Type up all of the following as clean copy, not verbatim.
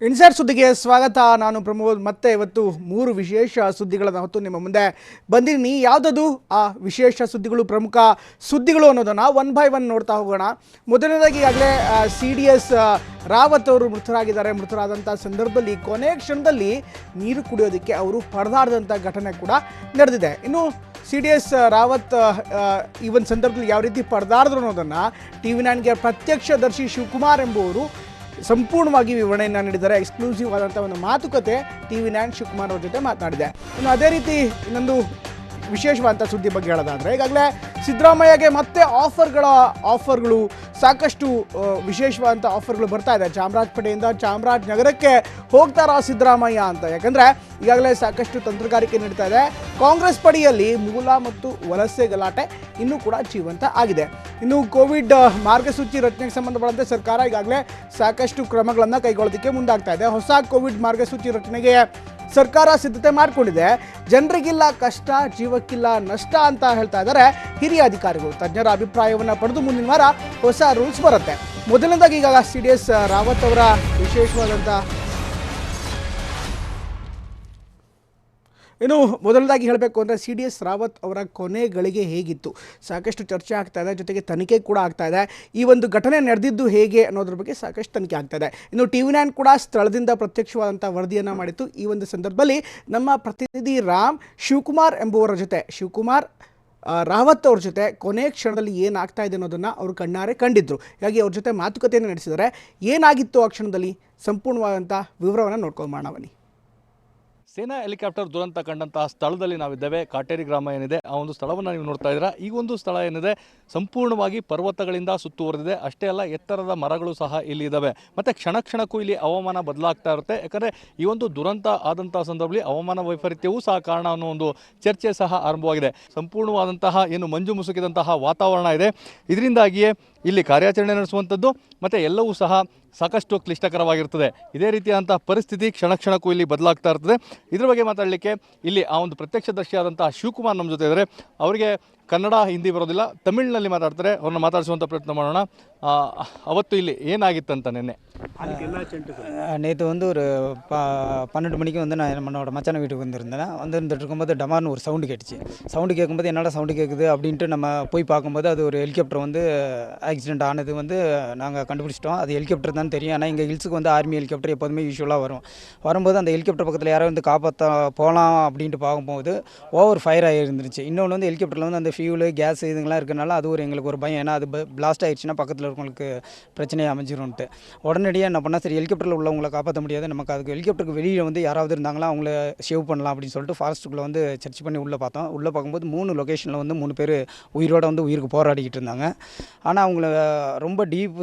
Inside ಸುದ್ದಿಗೆ ಸ್ವಾಗತ. ನಾನು ಪ್ರಮೋದ್. ಮತ್ತೆ ಇವತ್ತು 3 ವಿಶೇಷ ಸುದ್ದಿಗಳನ್ನು ಹೊತ್ತು ನಿಮ್ಮ ಮುಂದೆ ಬಂದಿದ್ದೀನಿ. ಯಾವುದದು ಆ ವಿಶೇಷ ಸುದ್ದಿಗಳು, ಪ್ರಮುಖ ಸುದ್ದಿಗಳು ಅನ್ನೋದನ್ನು ಒನ್ ಬೈ ಒನ್ ನೋಡ್ತಾ ಹೋಗೋಣ. ಮೊದಲನೇದಾಗಿ ಈಗಾಗಲೇ CDS ರಾವತ್ ಅವರು ಮೃತರಾಗಿದ್ದಾರೆ. ಮೃತರಾದಂಥ ಸಂದರ್ಭದಲ್ಲಿ ಕೊನೆಯ ಕ್ಷಣದಲ್ಲಿ ನೀರು ಕುಡಿಯೋದಕ್ಕೆ ಅವರು ಪರದಾಡಿದಂಥ ಘಟನೆ ಕೂಡ ನಡೆದಿದೆ. ಇನ್ನು CDS ರಾವತ್ ಈ ಒಂದು ಸಂದರ್ಭದಲ್ಲಿ ಯಾವ ರೀತಿ ಪರದಾಡಿದ್ರು ಅನ್ನೋದನ್ನು TV9ಗೆ ಪ್ರತ್ಯಕ್ಷದರ್ಶಿ ಶಿವಕುಮಾರ್ ಎಂಬುವರು ಸಂಪೂರ್ಣವಾಗಿ ವಿವರಣೆಯನ್ನು ನೀಡಿದ್ದಾರೆ. ಎಕ್ಸ್ಕ್ಲೂಸಿವ್ ಆದಂಥ ಒಂದು ಮಾತುಕತೆ TV9 ಶಿವಕುಮಾರ್ ಅವ್ರ ಜೊತೆ ಮಾತನಾಡಿದೆ. ಇನ್ನು ಅದೇ ರೀತಿ ಇನ್ನೊಂದು ವಿಶೇಷವಾದಂಥ ಸುದ್ದಿ ಬಗ್ಗೆ ಹೇಳೋದಾದರೆ, ಈಗಾಗಲೇ ಸಿದ್ದರಾಮಯ್ಯಗೆ ಮತ್ತೆ ಆಫರ್ಗಳು ಸಾಕಷ್ಟು ವಿಶೇಷವಾದಂಥ ಆಫರ್ಗಳು ಬರ್ತಾ ಇದೆ. ಚಾಮರಾಜಪೇಟೆಯಿಂದ ಚಾಮರಾಜನಗರಕ್ಕೆ ಹೋಗ್ತಾರಾ ಸಿದ್ದರಾಮಯ್ಯ ಅಂತ. ಯಾಕಂದರೆ ಈಗಾಗಲೇ ಸಾಕಷ್ಟು ತಂತ್ರಗಾರಿಕೆ ನಡೀತಾ ಇದೆ. ಕಾಂಗ್ರೆಸ್ ಪಡೆಯಲ್ಲಿ ಮೂಲ ಮತ್ತು ವಲಸೆ ಗಲಾಟೆ ಇನ್ನೂ ಕೂಡ ಜೀವಂತ ಆಗಿದೆ. ಇನ್ನು ಕೋವಿಡ್ ಮಾರ್ಗಸೂಚಿ ರಚನೆಗೆ ಸಂಬಂಧಪಟ್ಟಂತೆ ಸರ್ಕಾರ ಈಗಾಗಲೇ ಸಾಕಷ್ಟು ಕ್ರಮಗಳನ್ನು ಕೈಗೊಳ್ಳೋದಕ್ಕೆ ಮುಂದಾಗ್ತಾ ಇದೆ. ಹೊಸ ಕೋವಿಡ್ ಮಾರ್ಗಸೂಚಿ ರಚನೆಗೆ ಸರ್ಕಾರ ಸಿದ್ಧತೆ ಮಾಡಿಕೊಂಡಿದೆ. ಜನರಿಗಿಲ್ಲ ಕಷ್ಟ, ಜೀವಕ್ಕಿಲ್ಲ ನಷ್ಟ ಅಂತ ಹೇಳ್ತಾ ಇದ್ದಾರೆ ಹಿರಿಯ ಅಧಿಕಾರಿಗಳು. ತಜ್ಞರ ಅಭಿಪ್ರಾಯವನ್ನು ಪಡೆದು ಮುಂದಿನ ವಾರ ಹೊಸ ರೂಲ್ಸ್ ಬರುತ್ತೆ. ಮೊದಲನೇದಾಗಿ ಈಗ CDS ರಾವತ್ ಅವರ ವಿಶೇಷವಾದಂಥ ಇನ್ನು ಮೊದಲದಾಗಿ ಹೇಳಬೇಕು ಅಂದರೆ CDS ರಾವತ್ ಅವರ ಕೊನೆ ಗಳಿಗೆ ಹೇಗಿತ್ತು, ಸಾಕಷ್ಟು ಚರ್ಚೆ ಆಗ್ತಾ ಇದೆ. ಜೊತೆಗೆ ತನಿಖೆ ಕೂಡ ಆಗ್ತಾ ಇದೆ. ಈ ಒಂದು ಘಟನೆ ನಡೆದಿದ್ದು ಹೇಗೆ ಅನ್ನೋದ್ರ ಬಗ್ಗೆ ಸಾಕಷ್ಟು ತನಿಖೆ ಆಗ್ತಾ ಇದೆ. ಇನ್ನು TV9 ಕೂಡ ಸ್ಥಳದಿಂದ ಪ್ರತ್ಯಕ್ಷವಾದಂಥ ವರದಿಯನ್ನು ಮಾಡಿತ್ತು. ಈ ಒಂದು ಸಂದರ್ಭದಲ್ಲಿ ನಮ್ಮ ಪ್ರತಿನಿಧಿ ರಾಮ್ ಶಿವಕುಮಾರ್ ಎಂಬುವರ ಜೊತೆ, ಶಿವಕುಮಾರ್ ರಾವತ್ ಅವ್ರ ಜೊತೆ ಕೊನೆ ಕ್ಷಣದಲ್ಲಿ ಏನಾಗ್ತಾ ಇದೆ ಅನ್ನೋದನ್ನು ಅವರು ಕಣ್ಣಾರೆ ಕಂಡಿದ್ರು. ಹೀಗಾಗಿ ಅವ್ರ ಜೊತೆ ಮಾತುಕತೆಯನ್ನು ನಡೆಸಿದ್ದಾರೆ. ಏನಾಗಿತ್ತು ಆ ಕ್ಷಣದಲ್ಲಿ ಸಂಪೂರ್ಣವಾದಂಥ ವಿವರವನ್ನು ನೋಡ್ಕೊಂಡು ಬನ್ನಿ. ಸೇನಾ ಹೆಲಿಕಾಪ್ಟರ್ ದುರಂತ ಕಂಡಂತಹ ಸ್ಥಳದಲ್ಲಿ ನಾವಿದ್ದೇವೆ. ಕಾಟೇರಿ ಗ್ರಾಮ ಏನಿದೆ ಆ ಒಂದು ಸ್ಥಳವನ್ನು ನೀವು ನೋಡ್ತಾ ಇದ್ದೀರಾ. ಈ ಒಂದು ಸ್ಥಳ ಏನಿದೆ ಸಂಪೂರ್ಣವಾಗಿ ಪರ್ವತಗಳಿಂದ ಸುತ್ತುವರೆದಿದೆ. ಅಷ್ಟೇ ಅಲ್ಲ, ಎತ್ತರದ ಮರಗಳು ಸಹ ಇಲ್ಲಿ ಇದ್ದಾವೆ. ಮತ್ತು ಕ್ಷಣಕ್ಕೂ ಇಲ್ಲಿ ಹವಾಮಾನ ಬದಲಾಗ್ತಾ ಇರುತ್ತೆ. ಯಾಕಂದರೆ ಈ ಒಂದು ದುರಂತ ಆದಂತಹ ಸಂದರ್ಭದಲ್ಲಿ ಹವಾಮಾನ ವೈಪರೀತ್ಯವೂ ಸಹ ಕಾರಣ ಅನ್ನೋ ಒಂದು ಚರ್ಚೆ ಸಹ ಆರಂಭವಾಗಿದೆ. ಸಂಪೂರ್ಣವಾದಂತಹ ಏನು ಮಂಜು ಮುಸುಕಿದಂತಹ ವಾತಾವರಣ ಇದೆ. ಇದರಿಂದಾಗಿಯೇ ಇಲ್ಲಿ ಕಾರ್ಯಾಚರಣೆ ನಡೆಸುವಂಥದ್ದು ಮತ್ತು ಎಲ್ಲವೂ ಸಹ ಸಾಕಷ್ಟು ಕ್ಲಿಷ್ಟಕರವಾಗಿರ್ತದೆ. ಇದೇ ರೀತಿಯಾದಂಥ ಪರಿಸ್ಥಿತಿ ಕ್ಷಣಕ್ಕೂ ಇಲ್ಲಿ ಬದಲಾಗ್ತಾ ಇರ್ತದೆ. ಇದ್ರ ಬಗ್ಗೆ ಮಾತಾಡಲಿಕ್ಕೆ ಇಲ್ಲಿ ಆ ಒಂದು ಪ್ರತ್ಯಕ್ಷದರ್ಶಿಯಾದಂಥ ಶಿವಕುಮಾರ್ ನಮ್ಮ ಜೊತೆ ಇದ್ದಾರೆ. ಅವರಿಗೆ ಕನ್ನಡ, ಹಿಂದಿ ಬರೋದಿಲ್ಲ, ತಮಿಳಿನಲ್ಲಿ ಮಾತಾಡ್ತಾರೆ. ಅವ್ರನ್ನ ಮಾತಾಡಿಸುವಂಥ ಪ್ರಯತ್ನ ಮಾಡೋಣ. ಅವತ್ತು ಇಲ್ಲಿ ಏನಾಗಿತ್ತಂತ நின்று நேற்று வந்து ஒரு 12 மணிக்கு வந்து நான் என்னோட மச்சான வீட்டுக்கு வந்திருந்தேன். வந்துட்டு இருக்கும்போது டமார்னு ஒரு சவுண்டு கேட்டுச்சு. சவுண்டு கேட்கும்போது என்னடா சவுண்டு கேட்குது அப்படின்ட்டு நம்ம போய் பார்க்கும்போது அது ஒரு ஹெலிகாப்டர் வந்து ஆக்சிடென்ட் ஆனது வந்து நாங்கள் கண்டுபிடிச்சிட்டோம். அது ஹெலிகாப்டர் தான் தெரியும். ஆனால் இங்கே ஹில்ஸுக்கு வந்து ஆர்மி ஹெலிகாப்டர் எப்போதுமே யூஸ்வலாக வரும்போது அந்த ஹெலிகாப்டர் பக்கத்தில் யாரும் வந்து காப்பாற்ற போகலாம் அப்படின்ட்டு பார்க்கும்போது ஓவர் ஃபயர் ஆகிருந்துருச்சு. இன்னொன்று வந்து ஹெலிகாப்டரில் வந்து அந்த ஃபியூலு, கேஸ் இதுங்கெல்லாம் இருக்கனால அது எங்களுக்கு ஒரு பயம். ஏன்னா அது பிளாஸ்ட் ஆகிடுச்சுன்னா பக்கத்தில் இருக்கவங்களுக்கு பிரச்சனையை அமைஞ்சிரும்ன்ட்டு உடனடியாக என்ன பண்ணால், சரி ஹெலிகாப்டரில் உள்ளவங்களை காப்பாற்ற முடியாது, நமக்கு அதுக்கு ஹெலிகாப்டருக்கு வெளியில் வந்து யாராவது இருந்தாங்களா அவங்கள சேவ் பண்ணலாம் அப்படின்னு சொல்லிட்டு ஃபாரஸ்ட்டுக்குள்ளே வந்து சர்ச் பண்ணி உள்ளே பார்த்தோம். உள்ளே பார்க்கும்போது 3 லொக்கேஷனில் வந்து 3 பேர் உயிரோடு வந்து உயிருக்கு போராடிக்கிட்டு இருந்தாங்க. ஆனால் அவங்கள ரொம்ப டீப்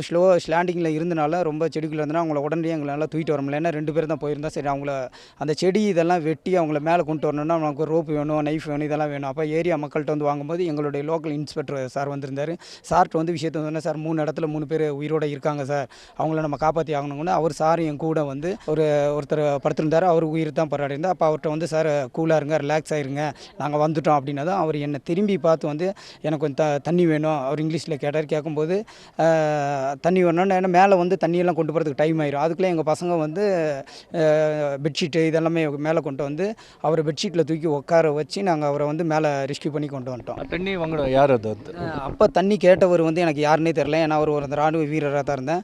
ஸ்லாண்டிங்கில் இருந்தனால, ரொம்ப செடிக்குள்ளே இருந்தனால அவங்கள உடனடியாக எங்களால் தூக்கிட்டு வர முடியல. ஏன்னா 2 பேர் தான் போயிருந்தா. சரி அவங்கள அந்த செடி இதெல்லாம் வெட்டி அவங்கள மேலே கொண்டு வரணும்னா நமக்கு ரோப் வேணும், நைஃப் வேணும், இதெல்லாம் வேணும். அப்போ ஏரியா மக்கள்கிட்ட வந்து வாங்கும்போது எங்களுடைய லோக்கல் இன்ஸ்பெக்டர் சார் வந்திருந்தார். சார்கிட்ட வந்து விஷயத்தை வந்து, சார் 3 இடத்துல 3 பேர் உயிரோடு இருக்காங்க சார், அவங்கள நம்ம காப்பாற்றி ஆகணும்னு அவர் சார் என் கூட வந்து ஒருத்தர் படுத்திருந்தார். அவர் உயிர் தான் போராடி இருந்தார். அப்போ அவர்கிட்ட வந்து, சார் கூலாக இருங்க, ரிலாக்ஸ் ஆகிருங்க, நாங்கள் வந்துட்டோம் அப்படின்னா தான் அவர் என்னை திரும்பி பார்த்து வந்து எனக்கு கொஞ்சம் தண்ணி வேணும் அவர் இங்கிலீஷில் கேட்டார். கேட்கும்போது தண்ணி வேணும்னு, ஏன்னா மேலே வந்து தண்ணியெல்லாம் கொண்டு போகிறதுக்கு டைம் ஆயிரும். அதுக்குள்ளே எங்கள் பசங்க வந்து பெட்ஷீட்டு இதெல்லாமே மேலே கொண்டு வந்து அவரை பெட்ஷீட்டில் தூக்கி உட்கார வச்சு நாங்கள் அவரை வந்து மேலே ரெஸ்க்யூ பண்ணி கொண்டு வந்துட்டோம். தண்ணி வாங்க யார் அது? அப்போ தண்ணி கேட்டவர் வந்து எனக்கு யாருன்னே தெரில. ஏன்னா அவர் ஒரு ராணுவ வீரராக தான் இருந்தேன்.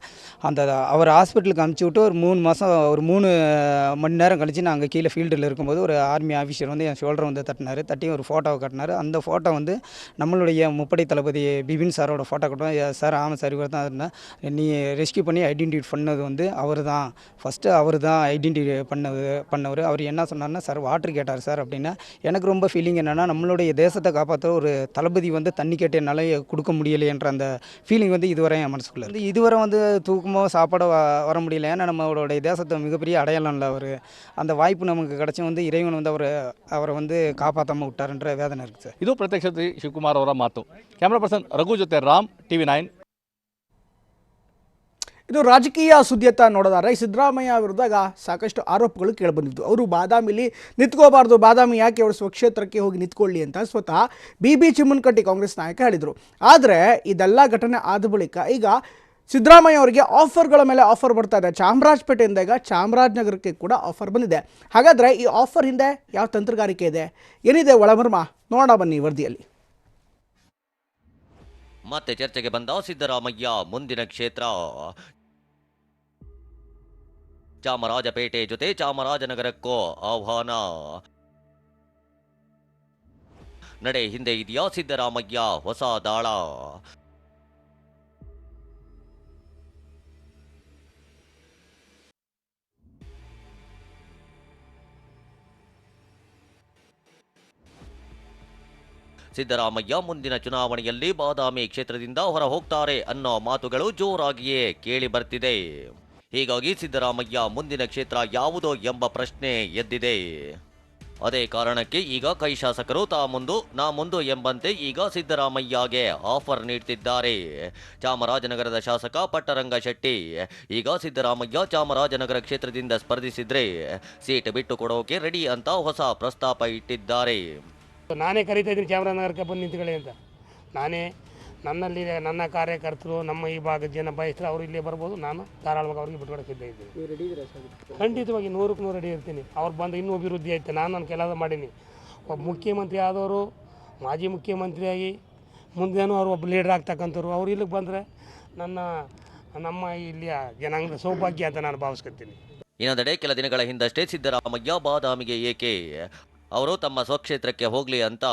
அந்த அவர் ஹாஸ்பிட்டலுக்கு அனுப்பிச்சி விட்டு ஒரு 3 மாதம் ஒரு 3 மணி நேரம் கழித்து நாங்கள் கீழே ஃபீல்டில் இருக்கும்போது ஒரு ஆர்மி ஆஃபீஸர் வந்து என் ஷோல்டரை வந்து தட்டி ஒரு ஃபோட்டோவை கட்டினார். அந்த ஃபோட்டோ வந்து நம்மளுடைய முப்படை தளபதி பிபின் சாரோட ஃபோட்டோ கட்டுவோம். சார் ஆமாம் சார், இவர் தான் இருந்தேன். நீ ரெஸ்க்யூ பண்ணி ஐடென்டிஃபை பண்ணது வந்து அவர் தான், ஃபஸ்ட்டு அவர் தான் ஐடென்டிஃபை பண்ணவர். அவர் என்ன சொன்னார்னா, சார் வாட்டர் கேட்டார் சார் அப்படின்னா. எனக்கு ரொம்ப ஃபீலிங் என்னென்னா, நம்மளுடைய தேசத்தை காப்பாற்ற ஒரு தளபதி வந்து தண்ணி கேட்ட நிலையை கொடுக்க முடியலைன்ற அந்த ஃபீலிங் வந்து இதுவரை என் மனசுக்குள்ளே வந்து இதுவரை வந்து தூக்கமோ சாப்பாடோ வர முடியல. ஏன்னா நம்மளுடைய தேசத்தை மிகப்பெரிய அடையாளம் இல்லை அவர். அந்த வாய்ப்பு நமக்கு கிடச்சி வந்து இறைவன் வந்து அவரை வந்து காப்பாற்றாமல் விட்டாருன்ற வேதனை இருக்குது சார். ಇದು ಪ್ರತ್ಯಕ್ಷ ಶಿವಕುಮಾರ್ ಅವರ ಮಾತು. ಕ್ಯಾಮ್ರಾ ಪರ್ಸನ್ ರಘು ಜೊತೆ ರಾಮ್, TV9. ಇದು ರಾಜಕೀಯ ಸುದ್ದಿಯತ್ತ ನೋಡೋದಾದ್ರೆ, ಸಿದ್ದರಾಮಯ್ಯ ವಿರುದ್ಧ ಸಾಕಷ್ಟು ಆರೋಪಗಳು ಕೇಳಿಬಂದಿದ್ದು. ಅವರು ಬಾದಾಮಿಲಿ ನಿಂತ್ಕೋಬಾರ್ದು, ಬಾದಾಮಿ ಯಾಕೆ ಅವರು ಸ್ವಕ್ಷೇತ್ರಕ್ಕೆ ಹೋಗಿ ನಿಂತ್ಕೊಳ್ಳಿ ಅಂತ ಸ್ವತಃ BB ಚಿಮ್ಮನಕಟ್ಟಿ ಕಾಂಗ್ರೆಸ್ ನಾಯಕ ಹೇಳಿದರು. ಆದರೆ ಇದೆಲ್ಲ ಘಟನೆ ಆದ ಬಳಿಕ ಈಗ ಸಿದ್ದರಾಮಯ್ಯ ಅವರಿಗೆ ಆಫರ್ಗಳ ಮೇಲೆ ಆಫರ್ ಬರ್ತಾ ಇದೆ. ಚಾಮರಾಜಪೇಟೆಯಿಂದ ಈಗ ಚಾಮರಾಜನಗರಕ್ಕೆ ಕೂಡ ಆಫರ್ ಬಂದಿದೆ. ಹಾಗಾದರೆ ಈ ಆಫರ್ ಹಿಂದೆ ಯಾವ ತಂತ್ರಗಾರಿಕೆ ಇದೆ, ಏನಿದೆ ಒಳಮರ್ಮ ನೋಡೋಣ ಬನ್ನಿ ವರದಿಯಲ್ಲಿ. ಮತ್ತೆ ಚರ್ಚೆಗೆ ಬಂದ ಸಿದ್ದರಾಮಯ್ಯ ಮುಂದಿನ ಕ್ಷೇತ್ರ ಚಾಮರಾಜಪೇಟೆ ಜೊತೆ ಚಾಮರಾಜನಗರಕ್ಕೂ ಆಹ್ವಾನ. ನಡೆ ಹಿಂದೆ ಇದೆಯಾ ಸಿದ್ದರಾಮಯ್ಯ ಹೊಸ ದಾಳ? ಸಿದ್ದರಾಮಯ್ಯ ಮುಂದಿನ ಚುನಾವಣೆಯಲ್ಲಿ ಬಾದಾಮಿ ಕ್ಷೇತ್ರದಿಂದ ಹೊರ ಹೋಗ್ತಾರೆ ಅನ್ನೋ ಮಾತುಗಳು ಜೋರಾಗಿಯೇ ಕೇಳಿ ಬರ್ತಿದೆ. ಹೀಗಾಗಿ ಸಿದ್ದರಾಮಯ್ಯ ಮುಂದಿನ ಕ್ಷೇತ್ರ ಯಾವುದೋ ಎಂಬ ಪ್ರಶ್ನೆ ಎದ್ದಿದೆ. ಅದೇ ಕಾರಣಕ್ಕೆ ಈಗ ಕೈ ಶಾಸಕರು ನಾ ಮುಂದು ಎಂಬಂತೆ ಈಗ ಸಿದ್ದರಾಮಯ್ಯಗೆ ಆಫರ್ ನೀಡ್ತಿದ್ದಾರೆ. ಚಾಮರಾಜನಗರದ ಶಾಸಕ ಪಟ್ಟರಂಗ ಶೆಟ್ಟಿ ಈಗ ಸಿದ್ದರಾಮಯ್ಯ ಚಾಮರಾಜನಗರ ಕ್ಷೇತ್ರದಿಂದ ಸ್ಪರ್ಧಿಸಿದ್ರೆ ಸೀಟ್ ಬಿಟ್ಟು ಕೊಡೋಕೆ ರೆಡಿ ಅಂತ ಹೊಸ ಪ್ರಸ್ತಾಪ ಇಟ್ಟಿದ್ದಾರೆ. ನಾನೇ ಕರೀತಾ ಇದ್ದೀನಿ ಚಾಮರಾಜನಗರಕ್ಕೆ ಬಂದು ನಿಂತ್ಕೊಳ್ಳಿ ಅಂತ. ನಾನೇ ನನ್ನಲ್ಲಿ ನನ್ನ ಕಾರ್ಯಕರ್ತರು ನಮ್ಮ ಈ ಭಾಗದ ಜನ ಬಯಸ್ತಾರೆ, ಅವರು ಇಲ್ಲೇ ಬರ್ಬೋದು. ನಾನು ಧಾರಾಳವಾಗಿ ಅವ್ರಿಗೆ ಬಿಟ್ಕೊಡಕ್ಕೆ ಸಿದ್ಧ ಇದ್ದೀನಿ. ಖಂಡಿತವಾಗಿ 100ಕ್ಕೆ 100 ರೆಡಿ ಇರ್ತೀನಿ. ಅವ್ರು ಬಂದು ಇನ್ನೂ ಅಭಿವೃದ್ಧಿ ಆಯ್ತು. ನಾನು ಕೆಲಸ ಮಾಡೀನಿ. ಒಬ್ಬ ಮುಖ್ಯಮಂತ್ರಿ ಆದವರು, ಮಾಜಿ ಮುಖ್ಯಮಂತ್ರಿಯಾಗಿ ಮುಂದೇನೂ ಅವರು ಒಬ್ಬ ಲೀಡರ್ ಆಗ್ತಕ್ಕಂಥವ್ರು. ಅವ್ರು ಇಲ್ಲಿಗೆ ಬಂದರೆ ನಮ್ಮ ಇಲ್ಲಿಯ ಜನಾಂಗದ ಸೌಭಾಗ್ಯ ಅಂತ ನಾನು ಭಾವಿಸ್ಕೊತೀನಿ. ಇನ್ನೊಂದೆಡೆ ಕೆಲ ದಿನಗಳ ಹಿಂದಷ್ಟೇ ಸಿದ್ದರಾಮಯ್ಯ ಬಾದಾಮಿಗೆ ಏಕೆ ಅವರು ತಮ್ಮ ಸ್ವಕ್ಷೇತ್ರಕ್ಕೆ ಹೋಗ್ಲಿ ಅಂತ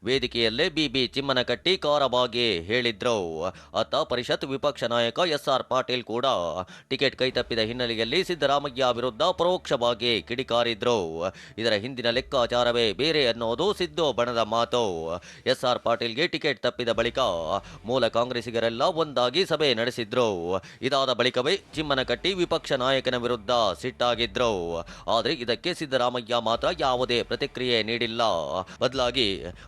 ವೇದಿಕೆಯಲ್ಲೇ ಬಿಬಿ ಚಿಮ್ಮನಕಟ್ಟಿ ಕಾರಬಾಗಿ ಹೇಳಿದ್ರು. ಅತ್ತ ಪರಿಷತ್ ವಿಪಕ್ಷ ನಾಯಕ SR ಪಾಟೀಲ್ ಕೂಡ ಟಿಕೆಟ್ ಕೈತಪ್ಪಿದ ಹಿನ್ನೆಲೆಯಲ್ಲಿ ಸಿದ್ದರಾಮಯ್ಯ ವಿರುದ್ಧ ಪರೋಕ್ಷವಾಗಿ ಕಿಡಿಕಾರಿದ್ರು. ಇದರ ಹಿಂದಿನ ಲೆಕ್ಕಾಚಾರವೇ ಬೇರೆ ಅನ್ನೋದು ಸಿದ್ದು ಬಣದ ಮಾತು. SR ಪಾಟೀಲ್ಗೆ ಟಿಕೆಟ್ ತಪ್ಪಿದ ಬಳಿಕ ಮೂಲ ಕಾಂಗ್ರೆಸ್ಸಿಗರೆಲ್ಲ ಒಂದಾಗಿ ಸಭೆ ನಡೆಸಿದ್ರು. ಇದಾದ ಬಳಿಕವೇ ಚಿಮ್ಮನಕಟ್ಟಿ ವಿಪಕ್ಷ ನಾಯಕನ ವಿರುದ್ಧ ಸಿಟ್ಟಾಗಿದ್ರು. ಆದರೆ ಇದಕ್ಕೆ ಸಿದ್ದರಾಮಯ್ಯ ಮಾತ್ರ ಯಾವುದೇ ಪ್ರತಿಕ್ರಿಯೆ ನೀಡಿಲ್ಲ. ಬದಲಾಗಿ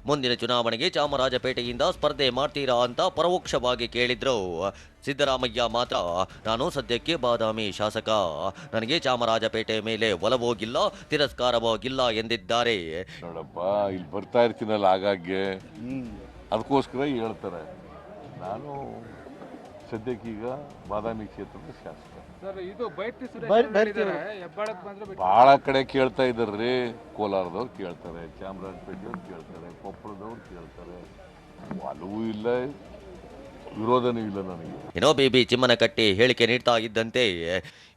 ಮುಂದಿನ ಚುನಾವಣೆಗೆ ಚಾಮರಾಜಪೇಟೆಯಿಂದ ಸ್ಪರ್ಧೆ ಮಾಡ್ತೀರಾ ಅಂತ ಪರೋಕ್ಷವಾಗಿ ಕೇಳಿದ್ರು. ಸಿದ್ದರಾಮಯ್ಯ ಮಾತ್ರ ನಾನು ಸದ್ಯಕ್ಕೆ ಬಾದಾಮಿ ಶಾಸಕ, ನನಗೆ ಚಾಮರಾಜಪೇಟೆ ಮೇಲೆ ಒಲವೋಗಿಲ್ಲ, ತಿರಸ್ಕಾರವಾಗಿಲ್ಲ ಎಂದಿದ್ದಾರೆ. ನೋಡಪ್ಪ, ಇಲ್ಲಿ ಬರ್ತಾ ಇರ್ತೀನಲ್ಲ ಆಗಾಗ್ಗೆ, ಅದಕ್ಕೋಸ್ಕರ ಹೇಳ್ತಾರೆ. ನಾನು ಸದ್ಯಕ್ಕೀಗ ಬಾದಾಮಿ ಕ್ಷೇತ್ರದ ಶಾಸಕ. ಬಹಳ ಕಡೆ ಕೇಳ್ತಾ ಇದ್ದಾರ್ರಿ. ಕೋಲಾರದವ್ರು ಕೇಳ್ತಾರೆ, ಚಾಮರಾಜಪೇಟೆಯವ್ರು ಕೇಳ್ತಾರೆ, ಕೊಪ್ಪಳದವ್ರು ಕೇಳ್ತಾರೆ. ಒಲವೂ ಇಲ್ಲ, ವಿರೋಧನೂ ಇಲ್ಲ ನನಗೆ. ಏನೋ ಬಿಬಿ ಚಿಮ್ಮನಕಟ್ಟಿ ಹೇಳಿಕೆ ನೀಡ್ತಾ ಇದ್ದಂತೆ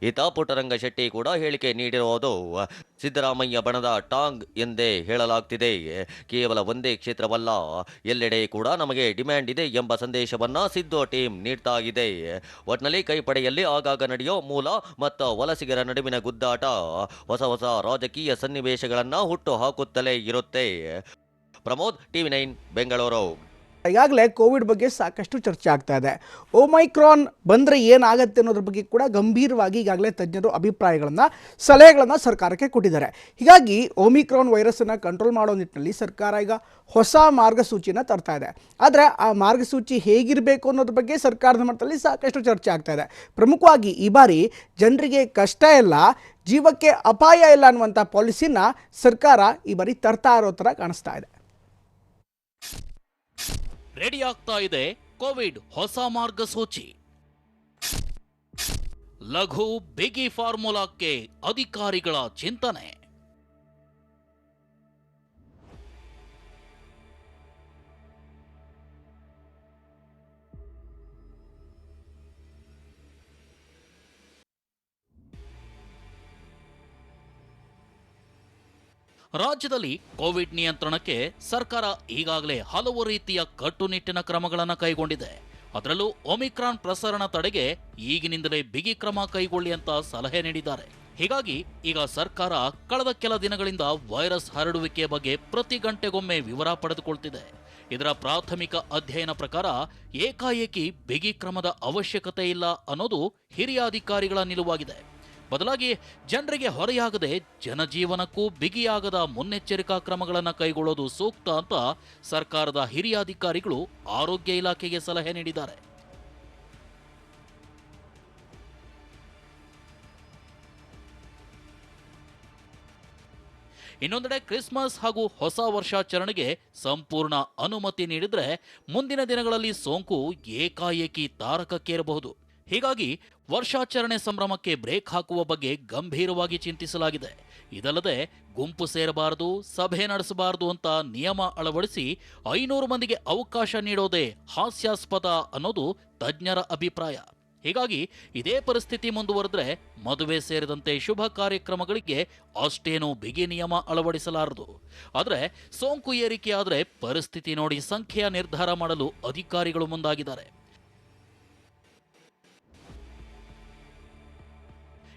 ಈತ ಪುಟ್ಟರಂಗ ಶೆಟ್ಟಿ ಕೂಡ ಹೇಳಿಕೆ ನೀಡಿರುವುದು ಸಿದ್ದರಾಮಯ್ಯ ಬಣದ ಟಾಂಗ್ ಎಂದೇ ಹೇಳಲಾಗ್ತಿದೆ. ಕೇವಲ ಒಂದೇ ಕ್ಷೇತ್ರವಲ್ಲ, ಎಲ್ಲೆಡೆ ಕೂಡ ನಮಗೆ ಡಿಮ್ಯಾಂಡ್ ಇದೆ ಎಂಬ ಸಂದೇಶವನ್ನ ಸಿದ್ದು ಟೀಮ್ ನೀಡ್ತಾ ಇದೆ. ಒಟ್ನಲ್ಲಿ ಕೈಪಡೆಯಲ್ಲಿ ಆಗಾಗ ನಡೆಯೋ ಮೂಲ ಮತ್ತು ವಲಸಿಗರ ನಡುವಿನ ಗುದ್ದಾಟ ಹೊಸ ಹೊಸ ರಾಜಕೀಯ ಸನ್ನಿವೇಶಗಳನ್ನ ಹುಟ್ಟು ಹಾಕುತ್ತಲೇ ಇರುತ್ತೆ. ಪ್ರಮೋದ್, TV9 ಬೆಂಗಳೂರು. ಈಗಾಗಲೇ ಕೋವಿಡ್ ಬಗ್ಗೆ ಸಾಕಷ್ಟು ಚರ್ಚೆ ಆಗ್ತಾ ಇದೆ. ಒಮೈಕ್ರಾನ್ ಬಂದರೆ ಏನಾಗುತ್ತೆ ಅನ್ನೋದ್ರ ಬಗ್ಗೆ ಕೂಡ ಗಂಭೀರವಾಗಿ ಈಗಾಗಲೇ ತಜ್ಞರು ಅಭಿಪ್ರಾಯಗಳನ್ನು, ಸಲಹೆಗಳನ್ನು ಸರ್ಕಾರಕ್ಕೆ ಕೊಟ್ಟಿದ್ದಾರೆ. ಹೀಗಾಗಿ ಒಮಿಕ್ರಾನ್ ವೈರಸ್ಸನ್ನು ಕಂಟ್ರೋಲ್ ಮಾಡೋ ನಿಟ್ಟಿನಲ್ಲಿ ಸರ್ಕಾರ ಈಗ ಹೊಸ ಮಾರ್ಗಸೂಚಿನ ತರ್ತಾ ಇದೆ. ಆದರೆ ಆ ಮಾರ್ಗಸೂಚಿ ಹೇಗಿರಬೇಕು ಅನ್ನೋದ್ರ ಬಗ್ಗೆ ಸರ್ಕಾರದ ಮಟ್ಟದಲ್ಲಿ ಸಾಕಷ್ಟು ಚರ್ಚೆ ಆಗ್ತಾ ಇದೆ. ಪ್ರಮುಖವಾಗಿ ಈ ಬಾರಿ ಜನರಿಗೆ ಕಷ್ಟ ಇಲ್ಲ, ಜೀವಕ್ಕೆ ಅಪಾಯ ಇಲ್ಲ ಅನ್ನುವಂಥ ಪಾಲಿಸಿನ ಸರ್ಕಾರ ಈ ಬಾರಿ ತರ್ತಾ ಇರೋ ಥರ ಕಾಣಿಸ್ತಾ ಇದೆ. ರೆಡಿ ಆಗ್ತಾ ಇದೆ ಕೋವಿಡ್ ಹೊಸ ಮಾರ್ಗಸೂಚಿ. ಲಘು ಬಿಗಿ ಫಾರ್ಮುಲಾಕ್ಕೆ ಅಧಿಕಾರಿಗಳ ಚಿಂತನೆ. ರಾಜ್ಯದಲ್ಲಿ ಕೋವಿಡ್ ನಿಯಂತ್ರಣಕ್ಕೆ ಸರ್ಕಾರ ಈಗಾಗಲೇ ಹಲವು ರೀತಿಯ ಕಟ್ಟುನಿಟ್ಟಿನ ಕ್ರಮಗಳನ್ನು ಕೈಗೊಂಡಿದೆ. ಅದರಲ್ಲೂ ಒಮಿಕ್ರಾನ್ ಪ್ರಸರಣ ತಡೆಗೆ ಈಗಿನಿಂದಲೇ ಬಿಗಿ ಕ್ರಮ ಕೈಗೊಳ್ಳಿ ಅಂತ ಸಲಹೆ ನೀಡಿದ್ದಾರೆ. ಹೀಗಾಗಿ ಈಗ ಸರ್ಕಾರ ಕಳೆದ ಕೆಲ ದಿನಗಳಿಂದ ವೈರಸ್ ಹರಡುವಿಕೆ ಬಗ್ಗೆ ಪ್ರತಿ ಗಂಟೆಗೊಮ್ಮೆ ವಿವರ ಪಡೆದುಕೊಳ್ತಿದೆ. ಇದರ ಪ್ರಾಥಮಿಕ ಅಧ್ಯಯನ ಪ್ರಕಾರ ಏಕಾಏಕಿ ಬಿಗಿ ಕ್ರಮದ ಅವಶ್ಯಕತೆ ಇಲ್ಲ ಅನ್ನೋದು ಹಿರಿಯ ಅಧಿಕಾರಿಗಳ ನಿಲುವಾಗಿದೆ. ಬದಲಾಗಿ ಜನರಿಗೆ ಹೊರೆಯಾಗದೆ ಜನಜೀವನಕ್ಕೂ ಬಿಗಿಯಾಗದ ಮುನ್ನೆಚ್ಚರಿಕಾ ಕ್ರಮಗಳನ್ನು ಕೈಗೊಳ್ಳೋದು ಸೂಕ್ತ ಅಂತ ಸರ್ಕಾರದ ಹಿರಿಯ ಅಧಿಕಾರಿಗಳು ಆರೋಗ್ಯ ಇಲಾಖೆಗೆ ಸಲಹೆ ನೀಡಿದ್ದಾರೆ. ಇನ್ನೊಂದೆಡೆ ಕ್ರಿಸ್ಮಸ್ ಹಾಗೂ ಹೊಸ ವರ್ಷಾಚರಣೆಗೆ ಸಂಪೂರ್ಣ ಅನುಮತಿ ನೀಡಿದ್ರೆ ಮುಂದಿನ ದಿನಗಳಲ್ಲಿ ಸೋಂಕು ಏಕಾಏಕಿ ತಾರಕಕ್ಕೇರಬಹುದು. ಹೀಗಾಗಿ ವರ್ಷಾಚರಣೆ ಸಂಭ್ರಮಕ್ಕೆ ಬ್ರೇಕ್ ಹಾಕುವ ಬಗ್ಗೆ ಗಂಭೀರವಾಗಿ ಚಿಂತಿಸಲಾಗಿದೆ. ಇದಲ್ಲದೆ ಗುಂಪು ಸೇರಬಾರದು, ಸಭೆ ನಡೆಸಬಾರದು ಅಂತ ನಿಯಮ ಅಳವಡಿಸಿ 500 ಮಂದಿಗೆ ಅವಕಾಶ ನೀಡೋದೇ ಹಾಸ್ಯಾಸ್ಪದ ಅನ್ನೋದು ತಜ್ಞರ ಅಭಿಪ್ರಾಯ. ಹೀಗಾಗಿ ಇದೇ ಪರಿಸ್ಥಿತಿ ಮುಂದುವರೆದ್ರೆ ಮದುವೆ ಸೇರಿದಂತೆ ಶುಭ ಕಾರ್ಯಕ್ರಮಗಳಿಗೆ ಅಷ್ಟೇನೂ ಬಿಗಿ ನಿಯಮ ಅಳವಡಿಸಲಾರದು. ಆದರೆ ಸೋಂಕು ಏರಿಕೆಯಾದರೆ ಪರಿಸ್ಥಿತಿ ನೋಡಿ ಸಂಖ್ಯೆಯ ನಿರ್ಧಾರ ಮಾಡಲು ಅಧಿಕಾರಿಗಳು ಮುಂದಾಗಿದ್ದಾರೆ.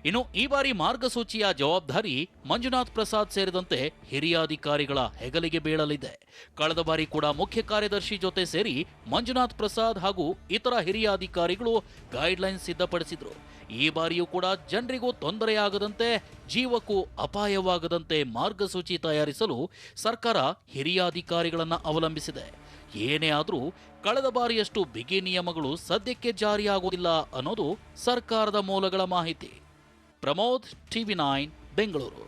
ಇನ್ನು ಈ ಬಾರಿ ಮಾರ್ಗಸೂಚಿಯ ಜವಾಬ್ದಾರಿ ಮಂಜುನಾಥ್ ಪ್ರಸಾದ್ ಸೇರಿದಂತೆ ಹಿರಿಯ ಅಧಿಕಾರಿಗಳ ಹೆಗಲಿಗೆ ಬೀಳಲಿದೆ. ಕಳೆದ ಬಾರಿ ಕೂಡ ಮುಖ್ಯ ಕಾರ್ಯದರ್ಶಿ ಜೊತೆ ಸೇರಿ ಮಂಜುನಾಥ್ ಪ್ರಸಾದ್ ಹಾಗೂ ಇತರ ಹಿರಿಯ ಅಧಿಕಾರಿಗಳು ಗೈಡ್ಲೈನ್ ಸಿದ್ಧಪಡಿಸಿದ್ರು. ಈ ಬಾರಿಯೂ ಕೂಡ ಜನರಿಗೂ ತೊಂದರೆಯಾಗದಂತೆ, ಜೀವಕ್ಕೂ ಅಪಾಯವಾಗದಂತೆ ಮಾರ್ಗಸೂಚಿ ತಯಾರಿಸಲು ಸರ್ಕಾರ ಹಿರಿಯ ಅಧಿಕಾರಿಗಳನ್ನು ಅವಲಂಬಿಸಿದೆ. ಏನೇ ಆದರೂ ಕಳೆದ ಬಾರಿಯಷ್ಟು ಬಿಗಿ ನಿಯಮಗಳು ಸದ್ಯಕ್ಕೆ ಜಾರಿಯಾಗುವುದಿಲ್ಲ ಅನ್ನೋದು ಸರ್ಕಾರದ ಮೂಲಗಳ ಮಾಹಿತಿ. ಪ್ರಮೋದ್, TV9 ಬೆಂಗಳೂರು.